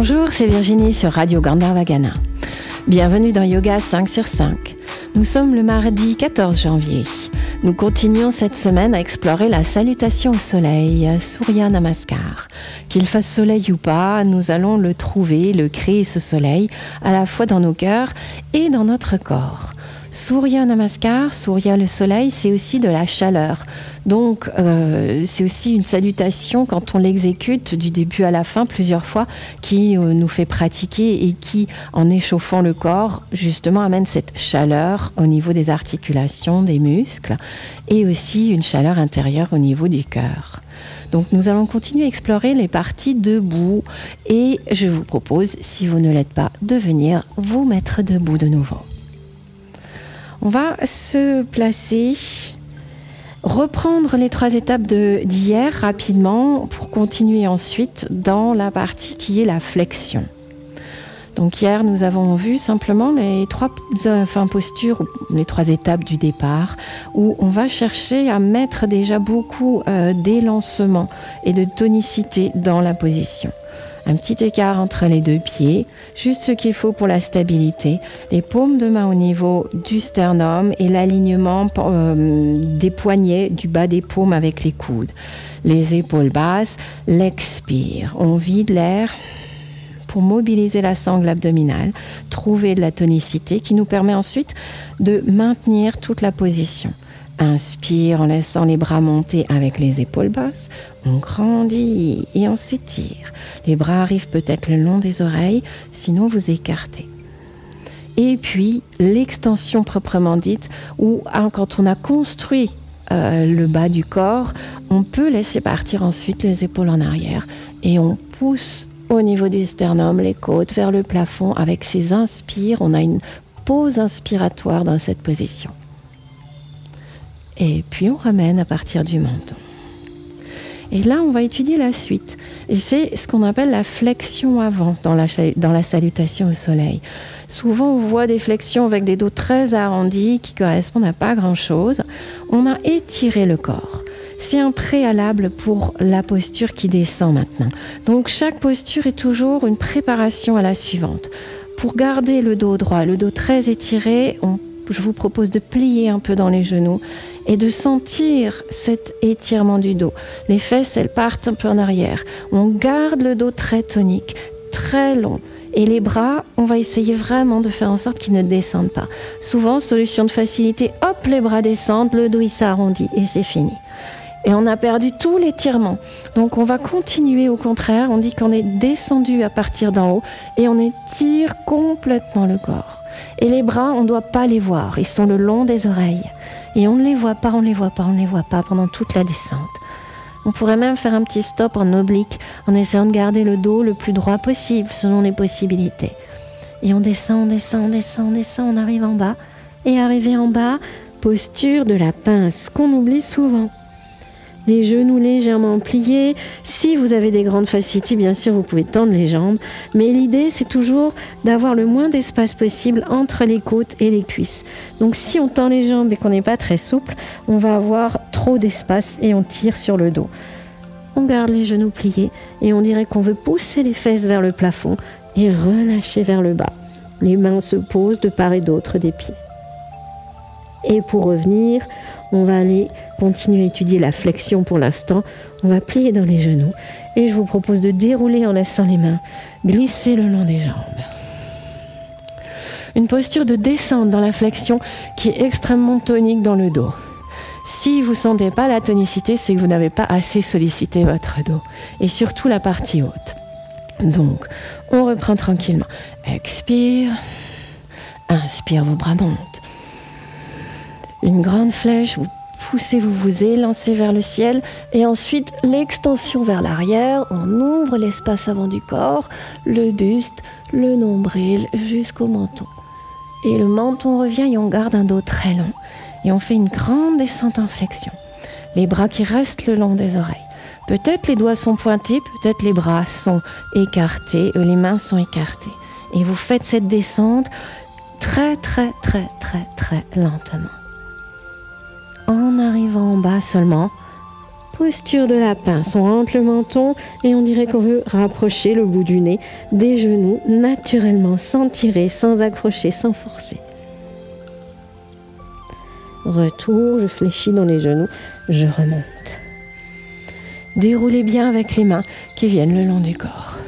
Bonjour, c'est Virginie sur Radio Gandharvagana. Bienvenue dans Yoga 5 sur 5. Nous sommes le mardi 14 janvier. Nous continuons cette semaine à explorer la salutation au soleil, Surya Namaskar. Qu'il fasse soleil ou pas, nous allons le trouver, le créer ce soleil, à la fois dans nos cœurs et dans notre corps. Surya Namaskar, Surya le soleil, c'est aussi de la chaleur. Donc, c'est aussi une salutation quand on l'exécute du début à la fin plusieurs fois qui nous fait pratiquer et qui, en échauffant le corps, justement amène cette chaleur au niveau des articulations, des muscles et aussi une chaleur intérieure au niveau du cœur. Donc, nous allons continuer à explorer les parties debout et je vous propose, si vous ne l'êtes pas, de venir vous mettre debout de nouveau. On va se placer, reprendre les 3 étapes d'hier rapidement pour continuer ensuite dans la partie qui est la flexion. Donc hier, nous avons vu simplement les 3 postures, les 3 étapes du départ où on va chercher à mettre déjà beaucoup d'élancement et de tonicité dans la position. Un petit écart entre les 2 pieds, juste ce qu'il faut pour la stabilité, les paumes de main au niveau du sternum et l'alignement des poignets du bas des paumes avec les coudes. Les épaules basses, l'expire. On vide l'air pour mobiliser la sangle abdominale, trouver de la tonicité qui nous permet ensuite de maintenir toute la position. Inspire en laissant les bras monter avec les épaules basses. On grandit et on s'étire. Les bras arrivent peut-être le long des oreilles, sinon vous écartez. Et puis l'extension proprement dite, où quand on a construit le bas du corps, on peut laisser partir ensuite les épaules en arrière et on pousse au niveau du sternum, les côtes vers le plafond. Avec ces inspires, on a une pause inspiratoire dans cette position. Et puis on ramène à partir du menton. Et là, on va étudier la suite. Et c'est ce qu'on appelle la flexion avant dans la salutation au soleil. Souvent, on voit des flexions avec des dos très arrondis qui correspondent à pas grand-chose. On a étiré le corps. C'est un préalable pour la posture qui descend maintenant. Donc, chaque posture est toujours une préparation à la suivante. Pour garder le dos droit, le dos très étiré, je vous propose de plier un peu dans les genoux et de sentir cet étirement du dos. Les fesses, elles partent un peu en arrière. On garde le dos très tonique, très long. Et les bras, on va essayer vraiment de faire en sorte qu'ils ne descendent pas. Souvent, solution de facilité, hop, les bras descendent, le dos il s'arrondit et c'est fini. Et on a perdu tout l'étirement. Donc on va continuer au contraire, on dit qu'on est descendu à partir d'en haut et on étire complètement le corps. Et les bras, on ne doit pas les voir, ils sont le long des oreilles. Et on ne les voit pas, on ne les voit pas, on ne les voit pas pendant toute la descente. On pourrait même faire un petit stop en oblique en essayant de garder le dos le plus droit possible selon les possibilités. Et on descend, on descend, on descend, on descend, on arrive en bas. Et arrivé en bas, posture de la pince qu'on oublie souvent. Les genoux légèrement pliés. Si vous avez des grandes facilités, bien sûr, vous pouvez tendre les jambes. Mais l'idée, c'est toujours d'avoir le moins d'espace possible entre les côtes et les cuisses. Donc, si on tend les jambes et qu'on n'est pas très souple, on va avoir trop d'espace et on tire sur le dos. On garde les genoux pliés et on dirait qu'on veut pousser les fesses vers le plafond et relâcher vers le bas. Les mains se posent de part et d'autre des pieds. Et pour revenir, on va aller continuer à étudier la flexion pour l'instant. On va plier dans les genoux et je vous propose de dérouler en laissant les mains glisser le long des jambes. Une posture de descente dans la flexion qui est extrêmement tonique dans le dos. Si vous ne sentez pas la tonicité, c'est que vous n'avez pas assez sollicité votre dos et surtout la partie haute. Donc, on reprend tranquillement. Expire, inspire, vos bras montent. Une grande flèche, vous poussez, vous vous élancez vers le ciel et ensuite l'extension vers l'arrière. On ouvre l'espace avant du corps, le buste, le nombril jusqu'au menton. Et le menton revient et on garde un dos très long. Et on fait une grande descente en flexion. Les bras qui restent le long des oreilles. Peut-être les doigts sont pointés, peut-être les bras sont écartés, les mains sont écartées. Et vous faites cette descente très, très, très, très, très lentement. En arrivant en bas seulement, Posture de la pince, on rentre le menton et on dirait qu'on veut rapprocher le bout du nez des genoux naturellement, sans tirer, sans accrocher, sans forcer. Retour, je fléchis dans les genoux, je remonte. Déroulez bien avec les mains qui viennent le long du corps.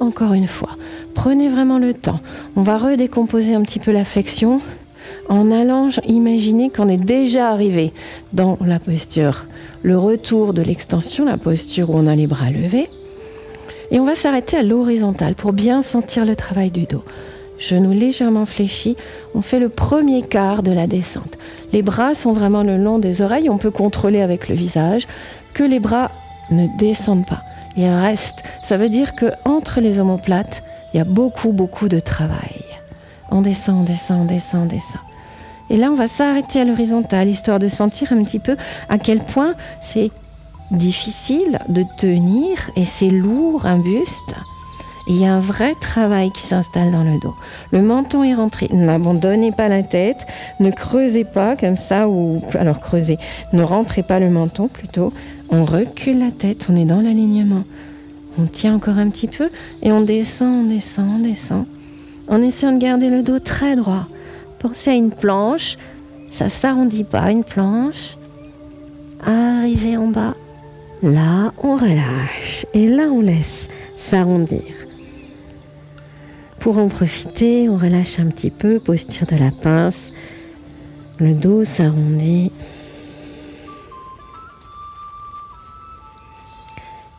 Encore une fois, prenez vraiment le temps. On va redécomposer un petit peu la flexion en allant imaginer qu'on est déjà arrivé dans la posture. Le retour de l'extension, la posture où on a les bras levés. Et on va s'arrêter à l'horizontale pour bien sentir le travail du dos. Genoux légèrement fléchis, on fait le premier quart de la descente. Les bras sont vraiment le long des oreilles, on peut contrôler avec le visage que les bras ne descendent pas. Il reste, ça veut dire qu'entre les omoplates, il y a beaucoup de travail. On descend, on descend, on descend, on descend. Et là, on va s'arrêter à l'horizontale, histoire de sentir un petit peu à quel point c'est difficile de tenir et c'est lourd, un buste. Et il y a un vrai travail qui s'installe dans le dos. Le menton est rentré. N'abandonnez pas la tête. Ne creusez pas comme ça. Alors creusez. Ne rentrez pas le menton plutôt. On recule la tête. On est dans l'alignement. On tient encore un petit peu. Et on descend, on descend, on descend. En essayant de garder le dos très droit. Pensez à une planche. Ça ne s'arrondit pas, une planche. Arrivez en bas. Là, on relâche. Et là, on laisse s'arrondir. Pour en profiter, on relâche un petit peu, posture de la pince. Le dos s'arrondit.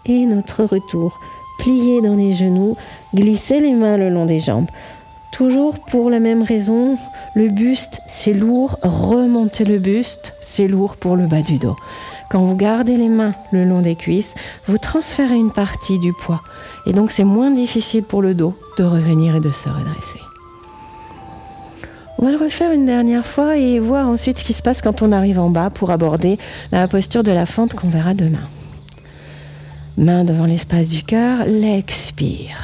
Et notre retour. Pliez dans les genoux, glissez les mains le long des jambes. Toujours pour la même raison, le buste, c'est lourd. Remontez le buste, c'est lourd pour le bas du dos. Quand vous gardez les mains le long des cuisses, vous transférez une partie du poids. Et donc, c'est moins difficile pour le dos de revenir et de se redresser. On va le refaire une dernière fois et voir ensuite ce qui se passe quand on arrive en bas pour aborder la posture de la fente qu'on verra demain. Main devant l'espace du cœur, l'expire.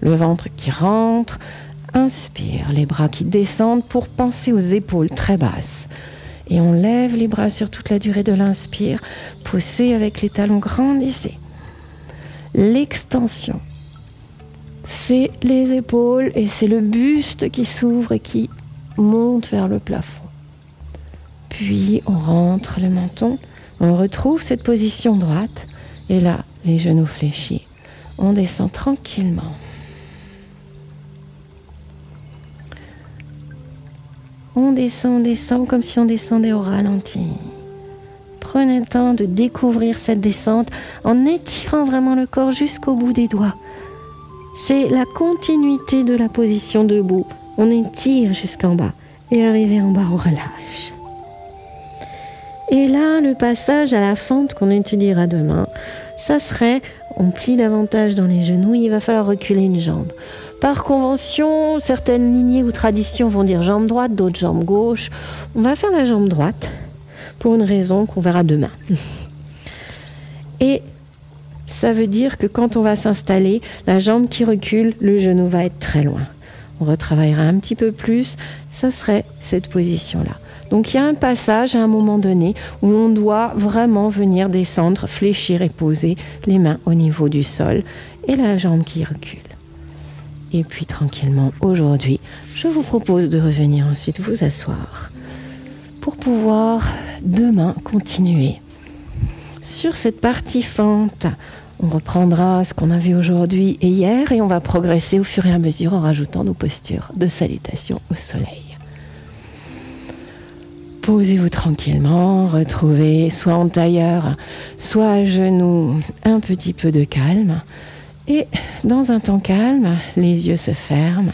Le ventre qui rentre, inspire. Les bras qui descendent pour penser aux épaules très basses. Et on lève les bras sur toute la durée de l'inspire. Poussez avec les talons, grandissez. L'extension, c'est les épaules et c'est le buste qui s'ouvre et qui monte vers le plafond. Puis on rentre le menton, on retrouve cette position droite et là, les genoux fléchis. On descend tranquillement. On descend comme si on descendait au ralenti. Prenez le temps de découvrir cette descente en étirant vraiment le corps jusqu'au bout des doigts. C'est la continuité de la position debout. On étire jusqu'en bas et arrivé en bas, on relâche. Et là, le passage à la fente qu'on étudiera demain, ça serait, on plie davantage dans les genoux, il va falloir reculer une jambe. Par convention, certaines lignées ou traditions vont dire jambe droite, d'autres jambe gauche. On va faire la jambe droite pour une raison qu'on verra demain. Et ça veut dire que quand on va s'installer, la jambe qui recule, le genou va être très loin. On retravaillera un petit peu plus, ça serait cette position-là. Donc il y a un passage à un moment donné où on doit vraiment venir descendre, fléchir et poser les mains au niveau du sol et la jambe qui recule. Et puis tranquillement, aujourd'hui, je vous propose de revenir ensuite vous asseoir pour pouvoir demain continuer. Sur cette partie fente, on reprendra ce qu'on a vu aujourd'hui et hier et on va progresser au fur et à mesure en rajoutant nos postures de salutation au soleil. Posez-vous tranquillement, retrouvez soit en tailleur, soit à genoux, un petit peu de calme. Et dans un temps calme, les yeux se ferment,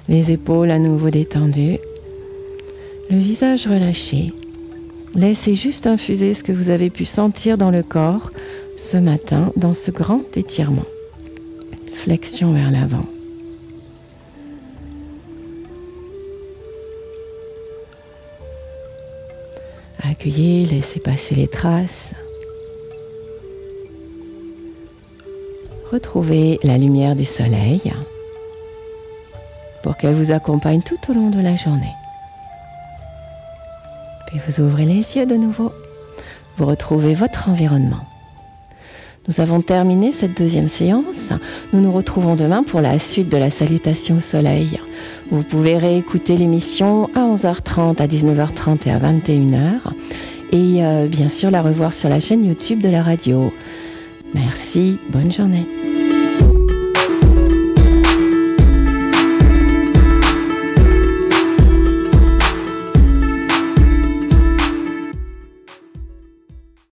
les épaules à nouveau détendues, le visage relâché. Laissez juste infuser ce que vous avez pu sentir dans le corps ce matin dans ce grand étirement. Flexion vers l'avant. Accueillez, laissez passer les traces. Retrouvez la lumière du soleil pour qu'elle vous accompagne tout au long de la journée. Et vous ouvrez les yeux de nouveau. Vous retrouvez votre environnement. Nous avons terminé cette deuxième séance. Nous nous retrouvons demain pour la suite de la salutation au soleil. Vous pouvez réécouter l'émission à 11h30, à 19h30 et à 21h. Et bien sûr la revoir sur la chaîne YouTube de la radio. Merci, bonne journée.